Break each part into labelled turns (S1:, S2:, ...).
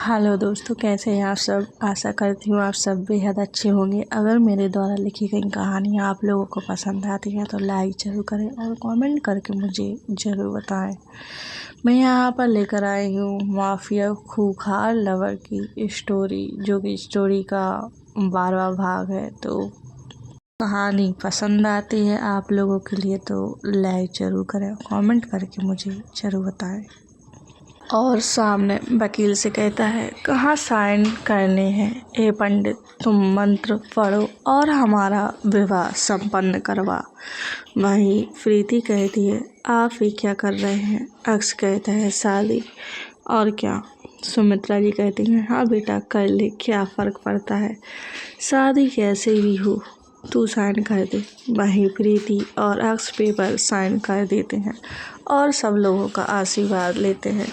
S1: Hello दोस्तों, कैसे हैं आप सब। आशा करती हूँ आप सब बेहद अच्छे होंगे। अगर मेरे द्वारा लिखी गई कहानियाँ आप लोगों को पसंद आती हैं तो लाइक ज़रूर करें और कमेंट करके मुझे ज़रूर बताएं। मैं यहाँ पर लेकर आई हूँ माफिया खूंखार लवर की स्टोरी, जो कि स्टोरी का 12वां भाग है। तो कहानी पसंद आती है आप लोगों के लिए तो लाइक ज़रूर करें, कमेंट करके मुझे ज़रूर बताएं। और सामने वकील से कहता है, कहाँ साइन करने हैं। ए पंडित, तुम मंत्र पढ़ो और हमारा विवाह संपन्न करवा। वहीं प्रीति कहती है, आप ही क्या कर रहे हैं। अक्स कहता है, शादी और क्या। सुमित्रा जी कहती हैं, हाँ बेटा कर ले, क्या फ़र्क पड़ता है, शादी कैसे भी हो, तू साइन कर दे। वहीं प्रीति और अक्स पेपर साइन कर देते हैं और सब लोगों का आशीर्वाद लेते हैं।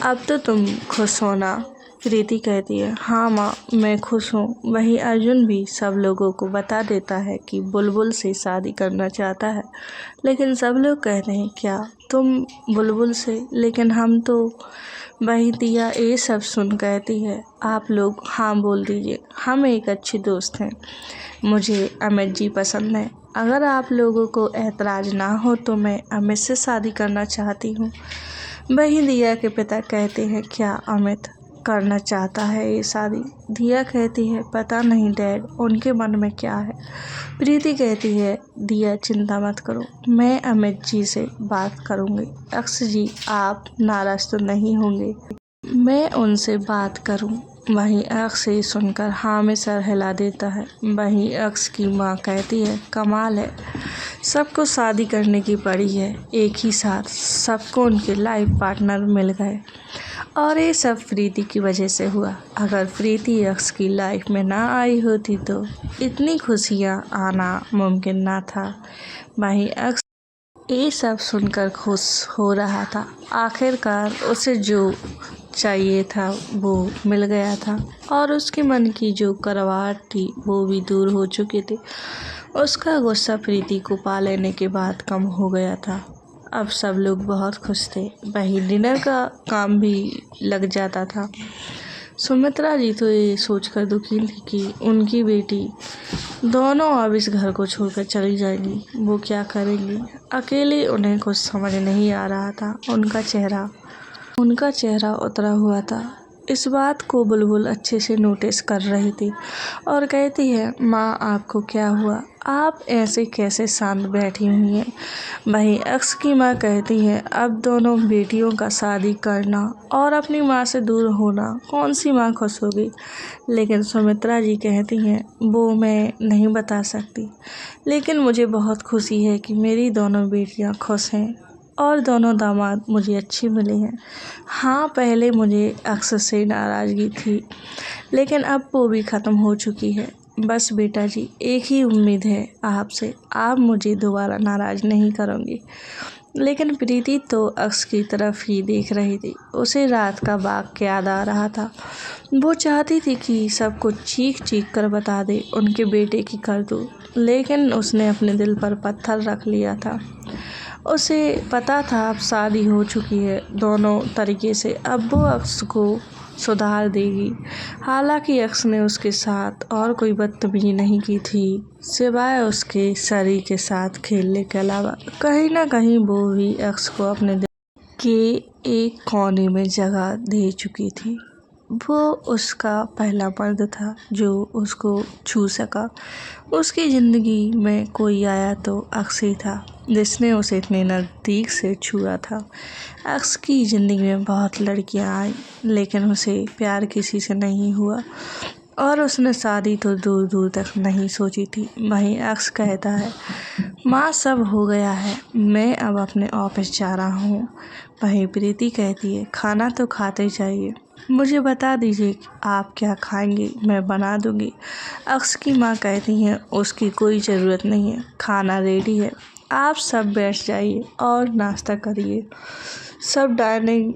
S1: अब तो तुम खुश हो ना। प्रीति कहती है, हाँ माँ मैं खुश हूँ। वहीं अर्जुन भी सब लोगों को बता देता है कि बुलबुल से शादी करना चाहता है, लेकिन सब लोग कहते हैं, क्या तुम बुलबुल से, लेकिन हम तो। वहीं दिया ये सब सुन कहती है, आप लोग हाँ बोल दीजिए, हम एक अच्छी दोस्त हैं, मुझे अमित जी पसंद है। अगर आप लोगों को ऐतराज़ ना हो तो मैं अमित से शादी करना चाहती हूँ। वहीं दिया के पिता कहते हैं, क्या अमित करना चाहता है ये शादी। दिया कहती है, पता नहीं डैड, उनके मन में क्या है। प्रीति कहती है, दिया चिंता मत करो, मैं अमित जी से बात करूँगी। अक्स जी आप नाराज़ तो नहीं होंगे, मैं उनसे बात करूं। वहीं अक्स ये सुनकर हाँ में सर हिला देता है। वहीं अक्स की माँ कहती है, कमाल है, सबको शादी करने की पड़ी है एक ही साथ, सबको उनके लाइफ पार्टनर मिल गए और ये सब प्रीति की वजह से हुआ। अगर प्रीति अक्स की लाइफ में ना आई होती तो इतनी खुशियाँ आना मुमकिन ना था। वहीं अक्स ये सब सुनकर खुश हो रहा था। आखिरकार उसे जो चाहिए था वो मिल गया था और उसके मन की जो करवाहट थी वो भी दूर हो चुकी थी। उसका गुस्सा प्रीति को पा लेने के बाद कम हो गया था। अब सब लोग बहुत खुश थे। वहीं डिनर का काम भी लग जाता था। सुमित्रा जी तो ये सोचकर दुखी थी कि उनकी बेटी दोनों अब इस घर को छोड़कर चली जाएंगी। वो क्या करेंगी अकेले, उन्हें कुछ समझ नहीं आ रहा था। उनका चेहरा उतरा हुआ था। इस बात को बुलबुल अच्छे से नोटिस कर रही थी और कहती है, माँ आपको क्या हुआ, आप ऐसे कैसे शांत बैठी हुई हैं। वहीं अक्स की माँ कहती है, अब दोनों बेटियों का शादी करना और अपनी माँ से दूर होना, कौन सी माँ खुश होगी। लेकिन सुमित्रा जी कहती हैं, वो मैं नहीं बता सकती, लेकिन मुझे बहुत खुशी है कि मेरी दोनों बेटियाँ खुश हैं और दोनों दामाद मुझे अच्छे मिले हैं। हाँ पहले मुझे अक्स से नाराज़गी थी, लेकिन अब वो भी ख़त्म हो चुकी है। बस बेटा जी एक ही उम्मीद है आपसे, आप मुझे दोबारा नाराज़ नहीं करोगे। लेकिन प्रीति तो अक्स की तरफ ही देख रही थी। उसे रात का वाक़ याद आ रहा था। वो चाहती थी कि सब कुछ चीख चीख कर बता दे उनके बेटे की करतूत, लेकिन उसने अपने दिल पर पत्थर रख लिया था। उसे पता था अब शादी हो चुकी है दोनों तरीके से, अब वो अक्स को सुधार देगी। हालांकि अक्स ने उसके साथ और कोई बदतमीजी नहीं की थी, सिवाय उसके शरीर के साथ खेलने के अलावा। कहीं ना कहीं वो भी अक्स को अपने दिल के एक कोने में जगह दे चुकी थी। वो उसका पहला मर्द था जो उसको छू सका। उसकी ज़िंदगी में कोई आया तो अक्स ही था, जिसने उसे इतने नज़दीक से छुआ था। अक्स की ज़िंदगी में बहुत लड़कियां आई, लेकिन उसे प्यार किसी से नहीं हुआ और उसने शादी तो दूर दूर तक नहीं सोची थी। वहीं अक्स कहता है, माँ सब हो गया है, मैं अब अपने ऑफिस जा रहा हूँ। वहीं प्रीति कहती है, खाना तो खाते जाइए, मुझे बता दीजिए कि आप क्या खाएंगे, मैं बना दूंगी। अक्स की माँ कहती हैं, उसकी कोई ज़रूरत नहीं है, खाना रेडी है, आप सब बैठ जाइए और नाश्ता करिए। सब डाइनिंग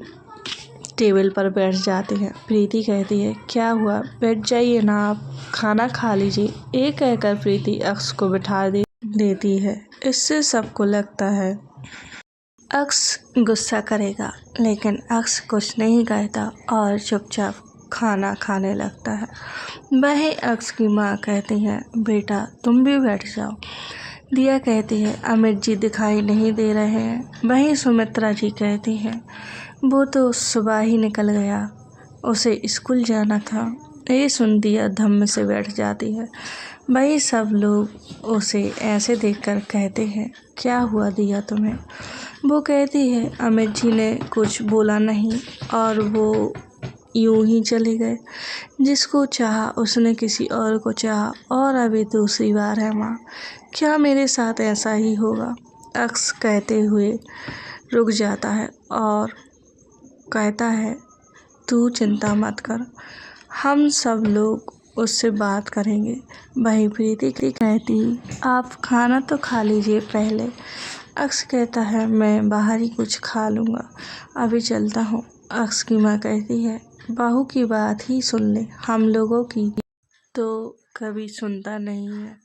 S1: टेबल पर बैठ जाते हैं। प्रीति कहती है, क्या हुआ, बैठ जाइए ना, आप खाना खा लीजिए। एक कहकर प्रीति अक्स को बिठा देती है। इससे सबको लगता है अक्स गुस्सा करेगा, लेकिन अक्स कुछ नहीं कहता और चुपचाप खाना खाने लगता है। वहीं अक्स की माँ कहती है, बेटा तुम भी बैठ जाओ। दिया कहती है, अमित जी दिखाई नहीं दे रहे हैं। वहीं सुमित्रा जी कहती है, वो तो सुबह ही निकल गया, उसे स्कूल जाना था। ये सुन दिया धम्म से बैठ जाती है। वही सब लोग उसे ऐसे देखकर कहते हैं, क्या हुआ दिया तुम्हें? वो कहती है, अमित जी ने कुछ बोला नहीं और वो यूं ही चले गए। जिसको चाहा उसने किसी और को चाहा और अभी दूसरी बार है माँ। क्या मेरे साथ ऐसा ही होगा? अक्स कहते हुए रुक जाता है और कहता है, तू चिंता मत कर, हम सब लोग उससे बात करेंगे। वहीं प्रीति कहती, आप खाना तो खा लीजिए पहले। अक्स कहता है, मैं बाहर ही कुछ खा लूँगा, अभी चलता हूँ। अक्स की माँ कहती है, बहू की बात ही सुन ले, हम लोगों की तो कभी सुनता नहीं है,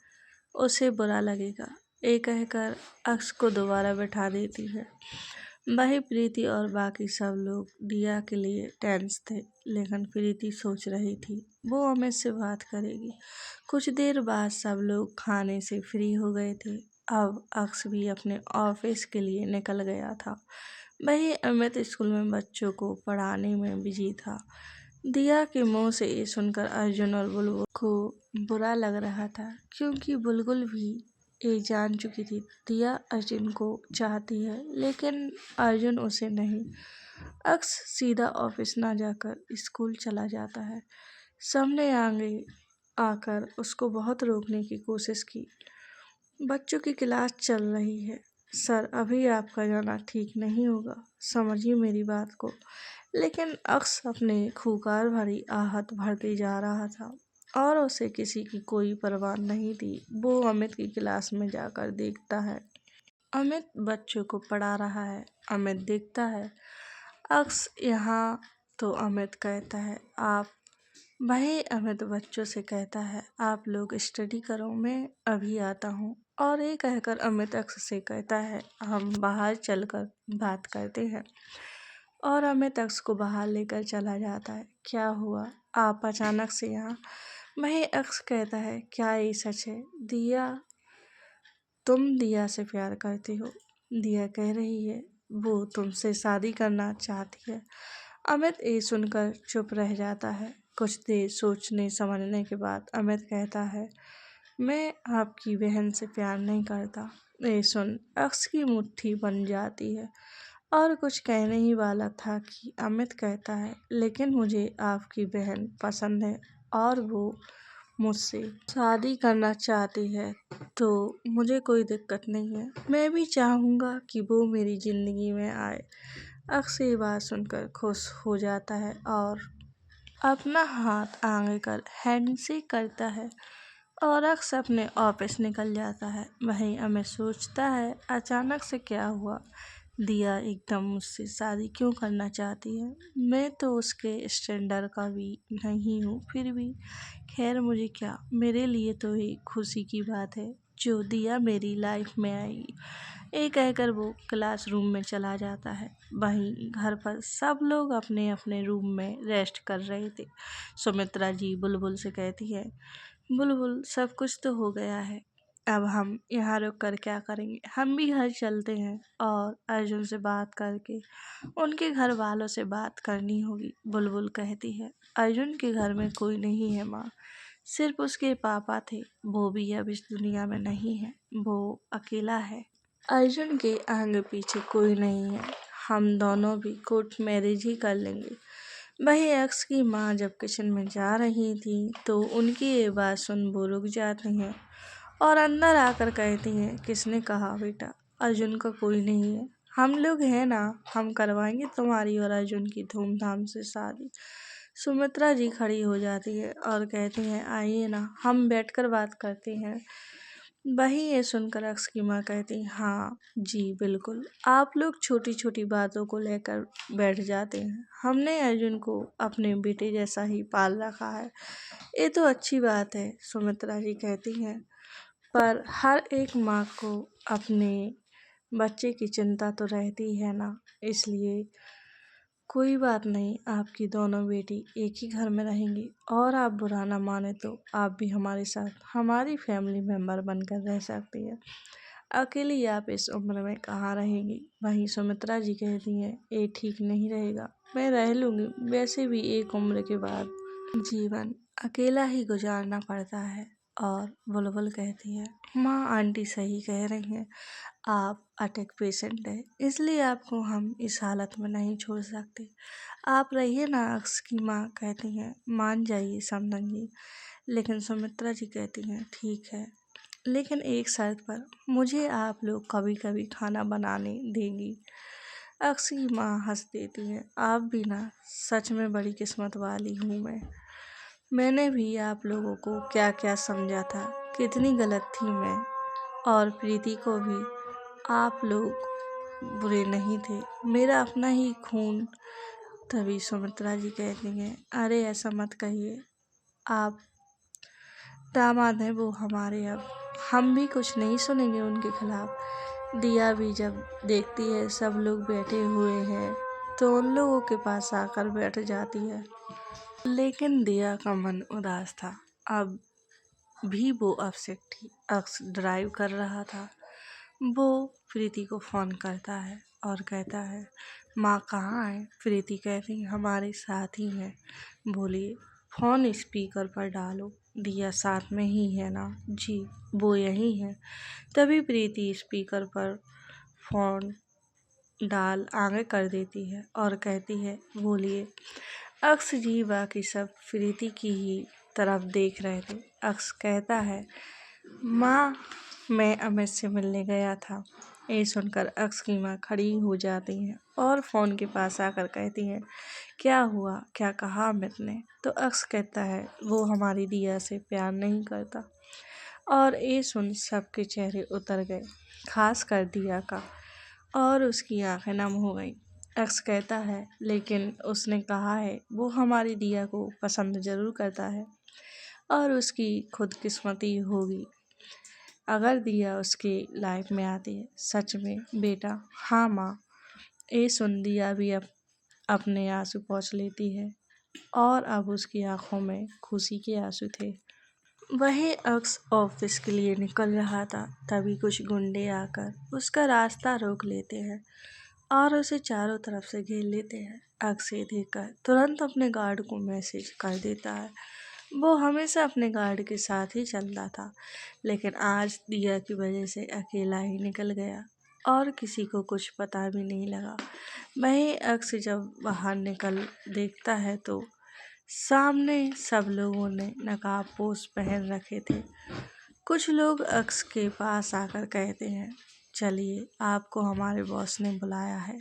S1: उसे बुरा लगेगा। ये कहकर अक्स को दोबारा बैठा देती है। वही प्रीति और बाकी सब लोग दिया के लिए टेंस थे, लेकिन प्रीति सोच रही थी वो अमित से बात करेगी। कुछ देर बाद सब लोग खाने से फ्री हो गए थे। अब अक्स भी अपने ऑफिस के लिए निकल गया था। वही अमित स्कूल में बच्चों को पढ़ाने में बिजी था। दिया के मुंह से ये सुनकर अर्जुन और बुलबुल को बुरा लग रहा था, क्योंकि बुलबुल भी ये जान चुकी थी दिया अर्जुन को चाहती है, लेकिन अर्जुन उसे नहीं। अक्स सीधा ऑफिस ना जाकर स्कूल चला जाता है। सबने आगे आकर उसको बहुत रोकने की कोशिश की। बच्चों की क्लास चल रही है, सर अभी आपका जाना ठीक नहीं होगा, समझिए मेरी बात को। लेकिन अक्स अपने खूंखार भरी आहट भरते जा रहा था और उसे किसी की कोई परवाह नहीं थी। वो अमित की क्लास में जाकर देखता है, अमित बच्चों को पढ़ा रहा है। अमित देखता है अक्स यहाँ, तो अमित कहता है, आप। वही अमित बच्चों से कहता है, आप लोग स्टडी करो, मैं अभी आता हूँ। और ये कहकर अमित अक्स से कहता है, हम बाहर चलकर बात करते हैं। और अमित अक्स को बाहर लेकर चला जाता है। क्या हुआ, आप अचानक से यहाँ? वही अक्स कहता है, क्या ये सच है दिया, तुम दिया से प्यार करती हो? दिया कह रही है वो तुमसे शादी करना चाहती है। अमित ये सुनकर चुप रह जाता है। कुछ देर सोचने समझने के बाद अमित कहता है, मैं आपकी बहन से प्यार नहीं करता। ये सुन अक्स की मुट्ठी बन जाती है और कुछ कहने ही वाला था कि अमित कहता है, लेकिन मुझे आपकी बहन पसंद है और वो मुझसे शादी करना चाहती है, तो मुझे कोई दिक्कत नहीं है। मैं भी चाहूँगा कि वो मेरी ज़िंदगी में आए। अक्स ये बात सुनकर खुश हो जाता है और अपना हाथ आगे कर हैंडशेक करता है और अक्स अपने ऑफिस निकल जाता है। वहीं अमित सोचता है, अचानक से क्या हुआ, दिया एकदम मुझसे शादी क्यों करना चाहती है? मैं तो उसके स्टैंडर्ड का भी नहीं हूँ, फिर भी खैर मुझे क्या, मेरे लिए तो ये खुशी की बात है जो दिया मेरी लाइफ में आएगी। ये कहकर वो क्लासरूम में चला जाता है। वहीं घर पर सब लोग अपने अपने रूम में रेस्ट कर रहे थे। सुमित्रा जी बुलबुल से कहती है, बुलबुल सब कुछ तो हो गया है, अब हम यहाँ रुक कर क्या करेंगे, हम भी घर चलते हैं और अर्जुन से बात करके उनके घर वालों से बात करनी होगी। बुलबुल कहती है, अर्जुन के घर में कोई नहीं है माँ, सिर्फ उसके पापा थे, वो भी अब इस दुनिया में नहीं है, वो अकेला है। अर्जुन के आगे पीछे कोई नहीं है, हम दोनों भी कोर्ट मैरिज ही कर लेंगे। वही अक्स की माँ जब किचन में जा रही थी तो उनकी ये बात सुन वो रुक जाती हैं और अंदर आकर कहती हैं, किसने कहा बेटा अर्जुन का कोई नहीं है, हम लोग हैं ना, हम करवाएंगे तुम्हारी और अर्जुन की धूमधाम से शादी। सुमित्रा जी खड़ी हो जाती है और कहती हैं, आइए ना, हम बैठकर बात करते हैं। वही ये सुनकर अक्स की माँ कहती, हाँ जी बिल्कुल, आप लोग छोटी छोटी बातों को लेकर बैठ जाते हैं, हमने अर्जुन को अपने बेटे जैसा ही पाल रखा है, ये तो अच्छी बात है। सुमित्रा जी कहती हैं, पर हर एक माँ को अपने बच्चे की चिंता तो रहती है ना, इसलिए कोई बात नहीं, आपकी दोनों बेटी एक ही घर में रहेंगी और आप बुरा ना माने तो आप भी हमारे साथ हमारी फैमिली मेंबर बनकर रह सकती है। अकेली आप इस उम्र में कहाँ रहेंगी? वहीं सुमित्रा जी कहती हैं, ये ठीक नहीं रहेगा, मैं रह लूँगी, वैसे भी एक उम्र के बाद जीवन अकेला ही गुजारना पड़ता है। और बुलबुल कहती है, माँ आंटी सही कह रही हैं, आप अटैक पेशेंट है, इसलिए आपको हम इस हालत में नहीं छोड़ सकते। आप रहिए ना। अक्स की माँ कहती हैं, मान जाइए समधन जी। लेकिन सुमित्रा जी कहती हैं, ठीक है, लेकिन एक शर्त पर, मुझे आप लोग कभी कभी खाना बनाने देंगी। अक्स की माँ हंस देती है, आप भी ना, सच में बड़ी किस्मत वाली हूँ मैं। मैंने भी आप लोगों को क्या क्या समझा था, कितनी गलत थी मैं। और प्रीति को भी आप लोग बुरे नहीं थे, मेरा अपना ही खून। तभी सुमित्रा जी कहती हैं, अरे ऐसा मत कहिए, आप दामाद हैं वो हमारे, अब हम भी कुछ नहीं सुनेंगे उनके खिलाफ। दिया भी जब देखती है सब लोग बैठे हुए हैं तो उन लोगों के पास आकर बैठ जाती है। लेकिन दिया का मन उदास था। अब भी वो अपसेट थी। अक्स ड्राइव कर रहा था। वो प्रीति को फ़ोन करता है और कहता है, माँ कहाँ है? प्रीति कहती, हमारे साथ ही है, बोलिए। फ़ोन स्पीकर पर डालो। दिया, साथ में ही है ना? जी, वो यहीं है। तभी प्रीति स्पीकर पर फ़ोन डाल आगे कर देती है और कहती है, बोलिए। अक्स जी बाकी सब प्रीति की ही तरफ देख रहे थे। अक्स कहता है, माँ मैं अमित से मिलने गया था। ये सुनकर अक्स की माँ खड़ी हो जाती हैं और फ़ोन के पास आकर कहती हैं, क्या हुआ, क्या कहा अमित ने? तो अक्स कहता है, वो हमारी दिया से प्यार नहीं करता। और ये सुन सबके चेहरे उतर गए, खास कर दिया का, और उसकी आंखें नम हो गई। अक्स कहता है, लेकिन उसने कहा है वो हमारी दिया को पसंद ज़रूर करता है और उसकी खुदकिस्मती होगी अगर दिया उसकी लाइफ में आती है। सच में बेटा? हाँ माँ। ये सुन दिया भी अपने आंसू पोंछ लेती है और अब उसकी आंखों में खुशी के आंसू थे। वहीं अक्स ऑफिस के लिए निकल रहा था, तभी कुछ गुंडे आकर उसका रास्ता रोक लेते हैं और उसे चारों तरफ से घेर लेते हैं। अक्स ये देखकर तुरंत अपने गार्ड को मैसेज कर देता है। वो हमेशा अपने गार्ड के साथ ही चलता था, लेकिन आज दिया की वजह से अकेला ही निकल गया और किसी को कुछ पता भी नहीं लगा। वहीं अक्स जब बाहर निकल देखता है तो सामने सब लोगों ने नकाबपोश पहन रखे थे। कुछ लोग अक्स के पास आकर कहते हैं, चलिए आपको हमारे बॉस ने बुलाया है।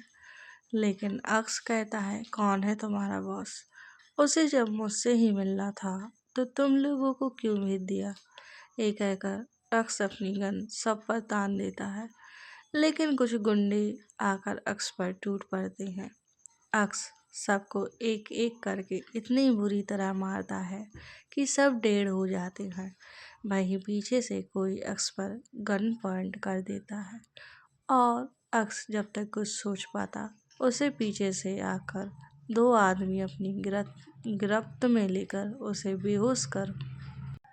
S1: लेकिन अक्स कहता है, कौन है तुम्हारा बॉस? उसे जब मुझसे ही मिलना था तो तुम लोगों को क्यों भेज दिया? ये कहकर अक्स अपनी गन सब पर तान देता है, लेकिन कुछ गुंडे आकर अक्स पर टूट पड़ते हैं। अक्स सबको एक एक करके इतनी बुरी तरह मारता है कि सब डेढ़ हो जाते हैं। वहीं पीछे से कोई अक्स पर गन पॉइंट कर देता है और अक्स जब तक कुछ सोच पाता, उसे पीछे से आकर दो आदमी अपनी गिरफ्त में लेकर उसे बेहोश कर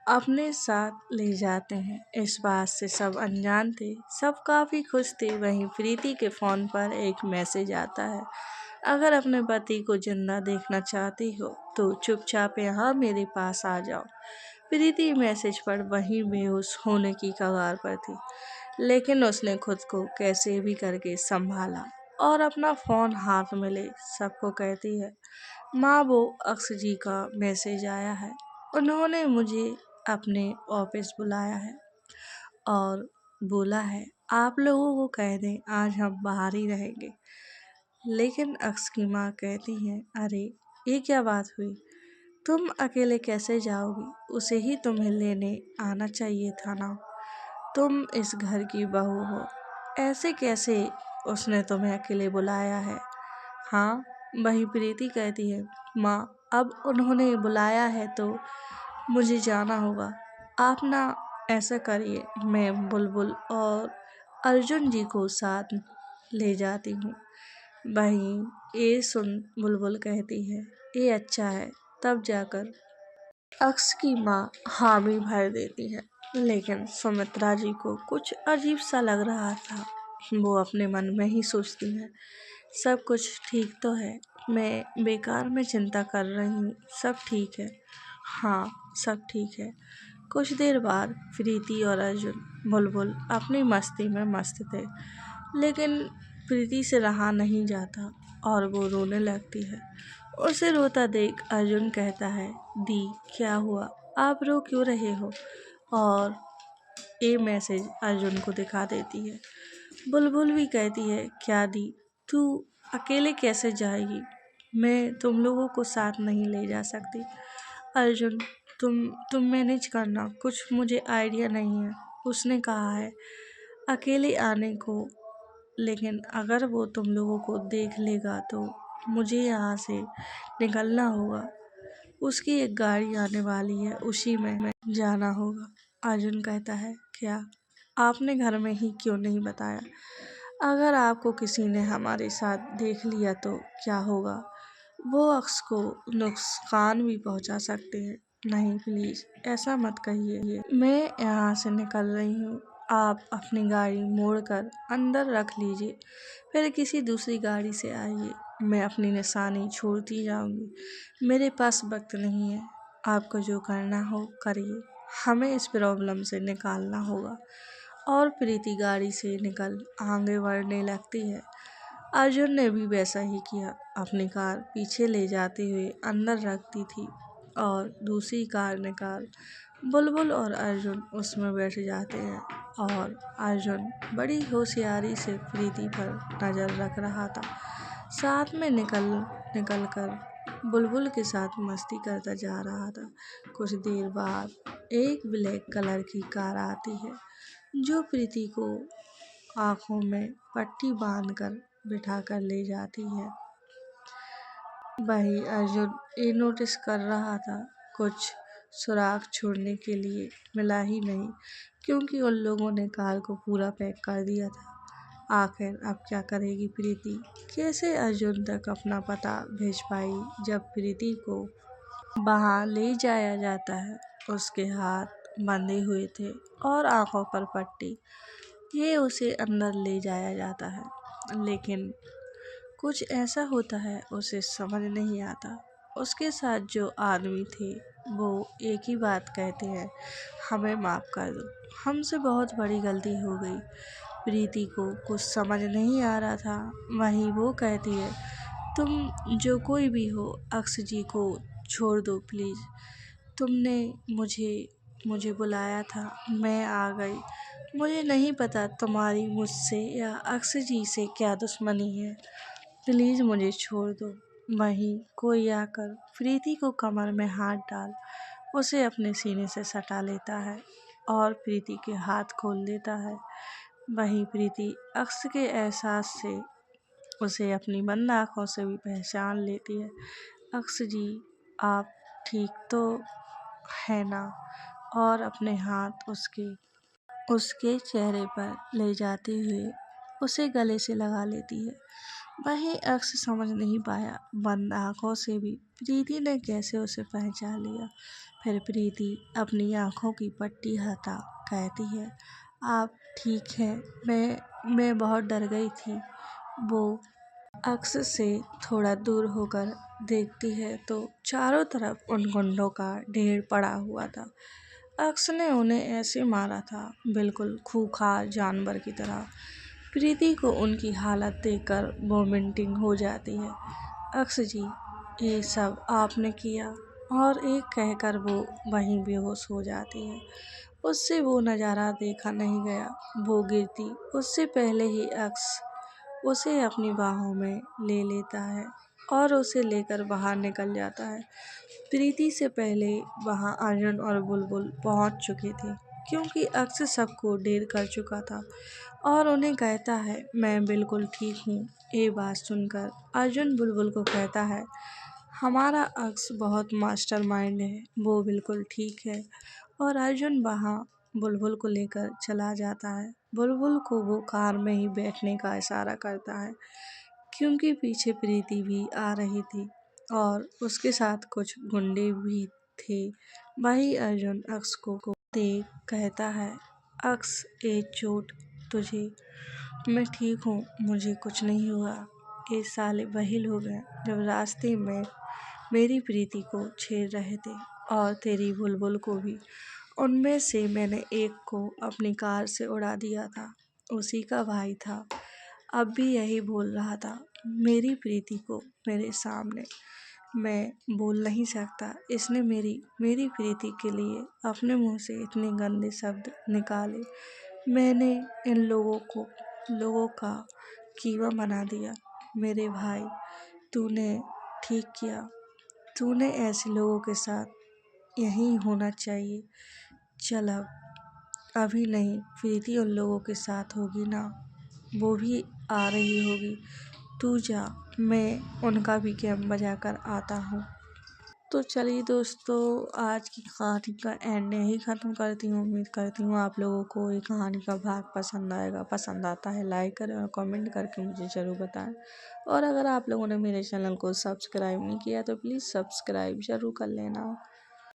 S1: अपने साथ ले जाते हैं। इस बात से सब अनजान थे, सब काफ़ी खुश थे। वहीं प्रीति के फ़ोन पर एक मैसेज आता है, अगर अपने पति को जिंदा देखना चाहती हो तो चुपचाप यहाँ मेरे पास आ जाओ। प्रीति मैसेज पर वहीं बेहोश होने की कगार पर थी, लेकिन उसने खुद को कैसे भी करके संभाला और अपना फ़ोन हाथ में ले सबको कहती है, माँ वो अक्स जी का मैसेज आया है, उन्होंने मुझे अपने ऑफिस बुलाया है और बोला है आप लोगों को कह दें आज हम बाहर ही रहेंगे। लेकिन अक्स की माँ कहती हैं, अरे ये क्या बात हुई? तुम अकेले कैसे जाओगी? उसे ही तुम्हें लेने आना चाहिए था ना, तुम इस घर की बहू हो, ऐसे कैसे उसने तुम्हें अकेले बुलाया है? हाँ, वही प्रीति कहती है, माँ अब उन्होंने बुलाया है तो मुझे जाना होगा। आप ना ऐसा करिए, मैं बुलबुल और अर्जुन जी को साथ ले जाती हूँ। वहीं ये सुन बुलबुल कहती है, ये अच्छा है। तब जाकर अक्स की माँ हामी भर देती है। लेकिन सुमित्रा जी को कुछ अजीब सा लग रहा था। वो अपने मन में ही सोचती है, सब कुछ ठीक तो है, मैं बेकार में चिंता कर रही हूँ, सब ठीक है। हाँ, सब ठीक है। कुछ देर बाद प्रीति और अर्जुन बुलबुल अपनी मस्ती में मस्त थे। लेकिन प्रीति से रहा नहीं जाता और वो रोने लगती है। उसे रोता देख अर्जुन कहता है, दी क्या हुआ, आप रो क्यों रहे हो? और ये मैसेज अर्जुन को दिखा देती है। बुलबुल भी कहती है, क्या दी, तू अकेले कैसे जाएगी? मैं तुम लोगों को साथ नहीं ले जा सकती। अर्जुन, तुम मैनेज करना, कुछ मुझे आइडिया नहीं है। उसने कहा है अकेले आने को, लेकिन अगर वो तुम लोगों को देख लेगा तो मुझे यहाँ से निकलना होगा। उसकी एक गाड़ी आने वाली है, उसी में जाना होगा। अर्जुन कहता है, क्या आपने घर में ही क्यों नहीं बताया? अगर आपको किसी ने हमारे साथ देख लिया तो क्या होगा? वो अक्स को नुकसान भी पहुंचा सकते हैं। नहीं प्लीज, ऐसा मत कहिए। मैं यहाँ से निकल रही हूँ, आप अपनी गाड़ी मोड़कर अंदर रख लीजिए, फिर किसी दूसरी गाड़ी से आइए। मैं अपनी निशानी छोड़ती जाऊंगी। मेरे पास वक्त नहीं है। आपको जो करना हो करिए, हमें इस प्रॉब्लम से निकालना होगा। और प्रीति गाड़ी से निकल आगे बढ़ने लगती है। अर्जुन ने भी वैसा ही किया, अपनी कार पीछे ले जाते हुए अंदर रखती थी और दूसरी कार निकाल बुलबुल और अर्जुन उसमें बैठ जाते हैं। और अर्जुन बड़ी होशियारी से प्रीति पर नज़र रख रहा था। साथ में निकल कर बुलबुल के साथ मस्ती करता जा रहा था। कुछ देर बाद एक ब्लैक कलर की कार आती है, जो प्रीति को आंखों में पट्टी बांधकर बिठा कर ले जाती है। वहीं अर्जुन ये नोटिस कर रहा था, कुछ सुराग छोड़ने के लिए मिला ही नहीं, क्योंकि उन लोगों ने कार को पूरा पैक कर दिया था। आखिर अब क्या करेगी प्रीति? कैसे अर्जुन तक अपना पता भेज पाई? जब प्रीति को वहां ले जाया जाता है, उसके हाथ बंधे हुए थे और आंखों पर पट्टी। ये उसे अंदर ले जाया जाता है, लेकिन कुछ ऐसा होता है उसे समझ नहीं आता। उसके साथ जो आदमी थे वो एक ही बात कहते हैं, हमें माफ़ कर दो, हमसे बहुत बड़ी गलती हो गई। प्रीति को कुछ समझ नहीं आ रहा था। वहीं वो कहती है, तुम जो कोई भी हो, अक्स जी को छोड़ दो प्लीज़। तुमने मुझे बुलाया था, मैं आ गई। मुझे नहीं पता तुम्हारी मुझसे या अक्स जी से क्या दुश्मनी है। प्लीज़ मुझे छोड़ दो। वहीं कोई आकर प्रीति को कमर में हाथ डाल उसे अपने सीने से सटा लेता है और प्रीति के हाथ खोल देता है। वहीं प्रीति अक्स के एहसास से उसे अपनी बंद आँखों से भी पहचान लेती है। अक्स जी, आप ठीक तो है ना? और अपने हाथ उसके चेहरे पर ले जाते हुए उसे गले से लगा लेती है। वहीं अक्स समझ नहीं पाया बंद आँखों से भी प्रीति ने कैसे उसे पहचान लिया। फिर प्रीति अपनी आँखों की पट्टी हटा कहती है, आप ठीक है? मैं बहुत डर गई थी। वो अक्स से थोड़ा दूर होकर देखती है तो चारों तरफ उन गुंडों का ढेर पड़ा हुआ था। अक्स ने उन्हें ऐसे मारा था, बिल्कुल खूंखार जानवर की तरह। प्रीति को उनकी हालत देखकर वोमिटिंग हो जाती है। अक्स जी, ये सब आपने किया? और एक कहकर वो वहीं बेहोश हो जाती है। उससे वो नज़ारा देखा नहीं गया। वो गिरती उससे पहले ही अक्स उसे अपनी बाहों में ले लेता है और उसे लेकर बाहर निकल जाता है। प्रीति से पहले वहां अर्जुन और बुलबुल पहुंच चुके थे, क्योंकि अक्स सबको ढेर कर चुका था और उन्हें कहता है, मैं बिल्कुल ठीक हूँ। ये बात सुनकर अर्जुन बुलबुल को कहता है, हमारा अक्स बहुत मास्टरमाइंड है, वो बिल्कुल ठीक है। और अर्जुन वहाँ बुलबुल को लेकर चला जाता है। बुलबुल को वो कार में ही बैठने का इशारा करता है, क्योंकि पीछे प्रीति भी आ रही थी और उसके साथ कुछ गुंडे भी थे। वही अर्जुन अक्स को देख कहता है, अक्स ये चोट तुझे? मैं ठीक हूँ, मुझे कुछ नहीं हुआ। ये साले वही लोग हैं जब रास्ते में मेरी प्रीति को छेड़ रहे थे और तेरी बुलबुल को भी। उनमें से मैंने एक को अपनी कार से उड़ा दिया था, उसी का भाई था। अब भी यही बोल रहा था मेरी प्रीति को मेरे सामने। मैं बोल नहीं सकता। इसने मेरी प्रीति के लिए अपने मुंह से इतने गंदे शब्द निकाले। मैंने इन लोगों का कीमा बना दिया। मेरे भाई, तूने ठीक किया। तूने ऐसे लोगों के साथ यहीं होना चाहिए। चल अब, अभी नहीं, प्रीति उन लोगों के साथ होगी ना, वो भी आ रही होगी। तू जा, मैं उनका भी गेम बजा कर आता हूँ। तो चलिए दोस्तों, आज की कहानी का एंड यही ख़त्म करती हूँ। उम्मीद करती हूँ आप लोगों को ये कहानी का भाग पसंद आएगा। पसंद आता है लाइक करें और कमेंट करके मुझे ज़रूर बताएं। और अगर आप लोगों ने मेरे चैनल को सब्सक्राइब नहीं किया तो प्लीज़ सब्सक्राइब ज़रूर कर लेना।